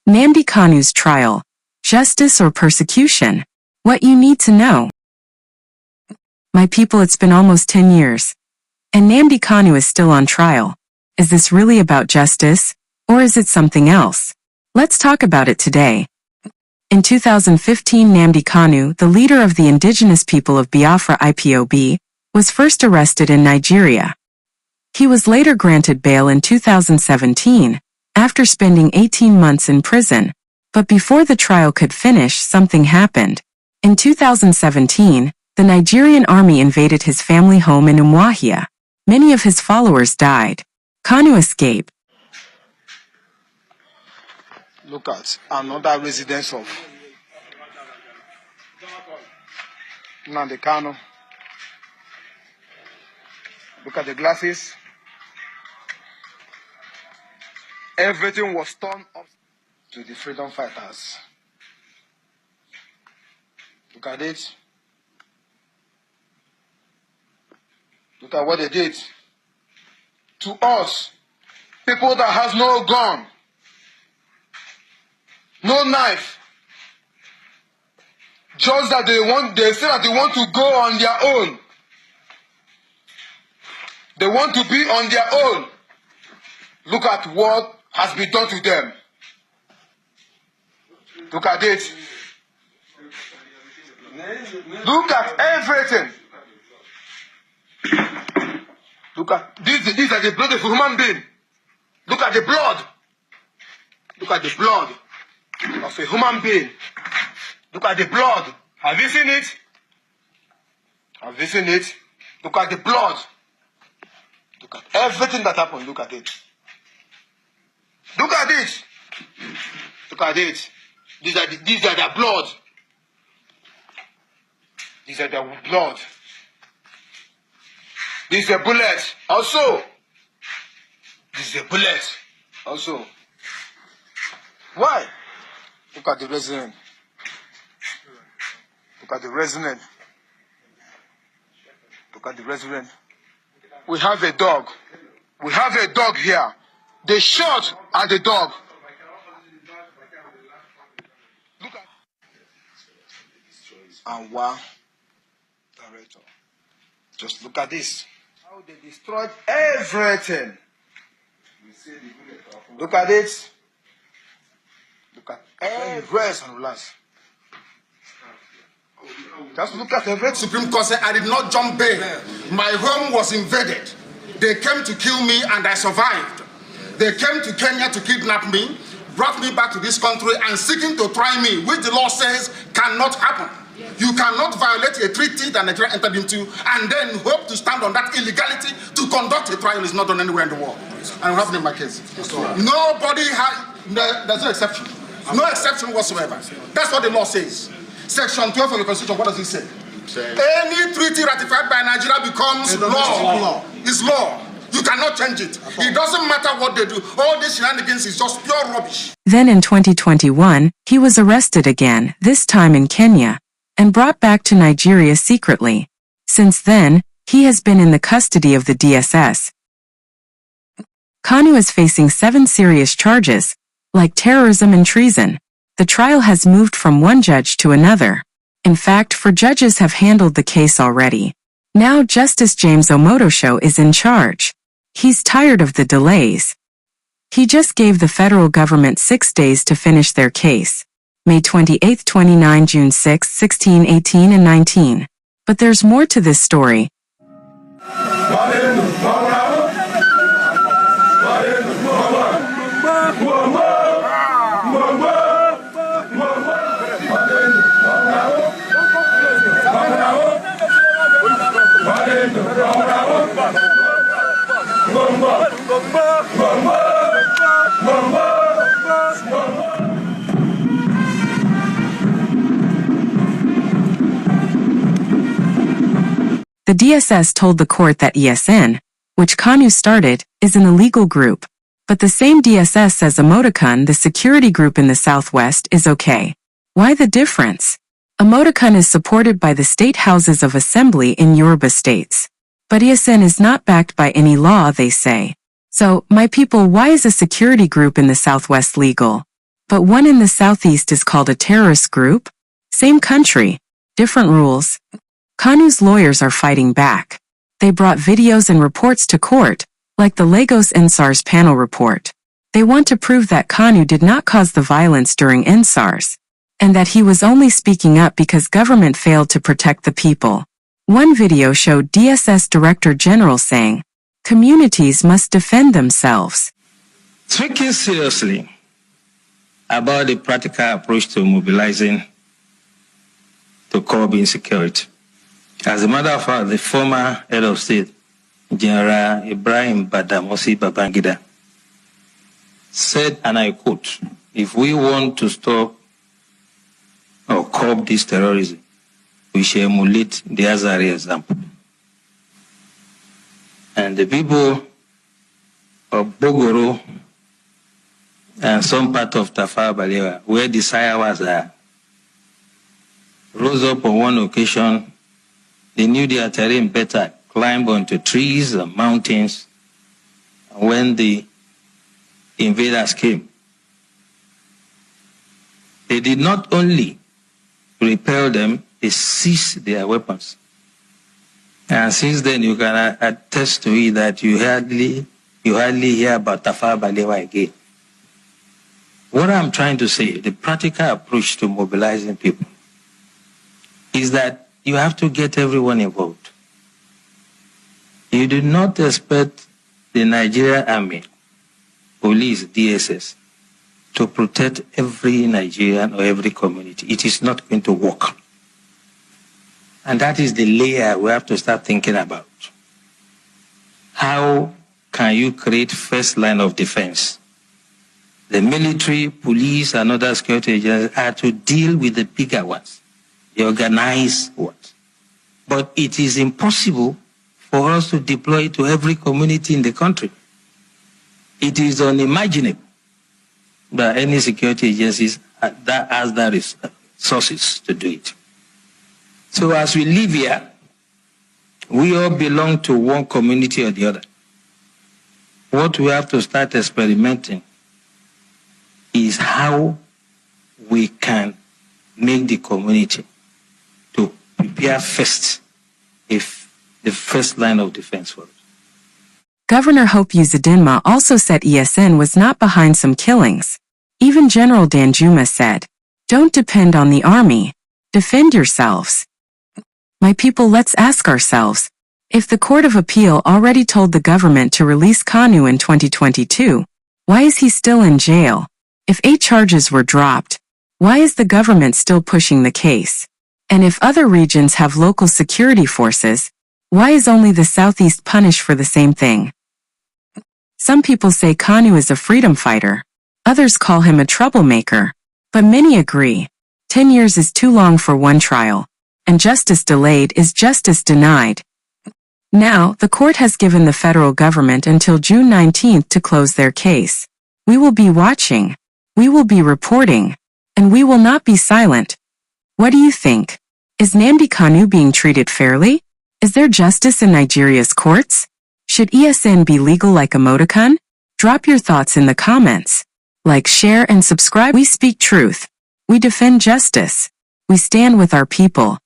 Nnamdi Kanu's trial. Justice or persecution? What you need to know. My people, it's been almost 10 years. And Nnamdi Kanu is still on trial. Is this really about justice? Or is it something else? Let's talk about it today. In 2015, Nnamdi Kanu, the leader of the indigenous people of Biafra IPOB, was first arrested in Nigeria. He was later granted bail in 2017, after spending 18 months in prison. But before the trial could finish, something happened. In 2017, the Nigerian army invaded his family home in Umuahia. Many of his followers died. Kanu escaped. Look at another residence of Nnamdi Kanu. Look at the glasses. Everything was torn up to the freedom fighters. Look at it. Look at what they did to us, people that has no gun, no knife, just that they say that they want to go on their own. They want to be on their own. Look at what has been done to them. Look at it. Look at everything. Look at these are the blood of a human being. Look at the blood. Look at the blood of a human being. Look at the blood. Have you seen it? Have you seen it? Look at the blood. Look at everything that happened. Look at it. Look at it. Look at it. These are the blood. These are the blood. This is a bullet. Also. This is a bullet. Also. Why? Look at the resident. Look at the resident. Look at the resident. We have a dog. We have a dog here. They shot at the dog. Look at our director. Just look at this. How they destroyed everything. Look at it. Look at everything. And relax. Just look at everything. Supreme Court said I did not jump bail. My home was invaded. They came to kill me and I survived. They came to Kenya to kidnap me, brought me back to this country and seeking to try me, which the law says cannot happen. You cannot violate a treaty that Nigeria entered into and then hope to stand on that illegality to conduct a trial is not done anywhere in the world. And what happened in my case? Nobody had, there's no exception. No exception whatsoever. That's what the law says. Section 12 of the Constitution, what does it say? Any treaty ratified by Nigeria becomes law. It's law. You cannot change it. It doesn't matter what they do. All this shenanigans is just pure rubbish. Then in 2021, he was arrested again, this time in Kenya, and brought back to Nigeria secretly. Since then, he has been in the custody of the DSS. Kanu is facing 7 serious charges, like terrorism and treason. The trial has moved from one judge to another. In fact, 4 judges have handled the case already. Now Justice James Omotosho is in charge. He's tired of the delays. He just gave the federal government 6 days to finish their case. May 28, 29, June 6, 16, 18, and 19. But there's more to this story. The DSS told the court that ESN, which Kanu started, is an illegal group. But the same DSS says Amotekun, the security group in the Southwest, is okay. Why the difference? Amotekun is supported by the state houses of assembly in Yoruba states. But ESN is not backed by any law, they say. So, my people, why is a security group in the Southwest legal? But one in the southeast is called a terrorist group? Same country, different rules. Kanu's lawyers are fighting back. They brought videos and reports to court, like the Lagos NSARS panel report. They want to prove that Kanu did not cause the violence during NSARS, and that he was only speaking up because government failed to protect the people. One video showed DSS Director General saying, "Communities must defend themselves." Speaking seriously about the practical approach to mobilizing to curb insecurity. As a matter of fact, the former head of state, General Ibrahim Badamasi Babangida, said, and I quote, "If we want to stop or curb this terrorism, we shall emulate the Azari example." And the people of Bogoro and some part of Tafawa Balewa, where the Sayawas are, rose up on one occasion. They knew their terrain better, climbed onto trees and mountains. And when the invaders came, they did not only repel them, they seized their weapons. And since then, you can attest to it that you hardly hear about Tafawa Balewa again. What I'm trying to say, the practical approach to mobilizing people, is that you have to get everyone involved. You do not expect the Nigerian Army, police, DSS, to protect every Nigerian or every community. It is not going to work. And that is the layer we have to start thinking about. How can you create first line of defense? The military, police, and other security agencies are to deal with the bigger ones, the organized ones. But it is impossible for us to deploy it to every community in the country. It is unimaginable that any security agencies that has the resources to do it. So as we live here, we all belong to one community or the other. What we have to start experimenting is how we can make the community to prepare first, if the first line of defense for it. Governor Hope Uzodinma also said ESN was not behind some killings. Even General Danjuma said, "Don't depend on the army. Defend yourselves." My people, let's ask ourselves, if the Court of Appeal already told the government to release Kanu in 2022, why is he still in jail? If 8 charges were dropped, why is the government still pushing the case? And if other regions have local security forces, why is only the Southeast punished for the same thing? Some people say Kanu is a freedom fighter. Others call him a troublemaker. But many agree, 10 years is too long for one trial, and justice delayed is justice denied. Now, the court has given the federal government until June 19th to close their case. We will be watching, we will be reporting, and we will not be silent. What do you think? Is Nnamdi Kanu being treated fairly? Is there justice in Nigeria's courts? Should ESN be legal like Amotekun? Drop your thoughts in the comments. Like, share, and subscribe. We speak truth. We defend justice. We stand with our people.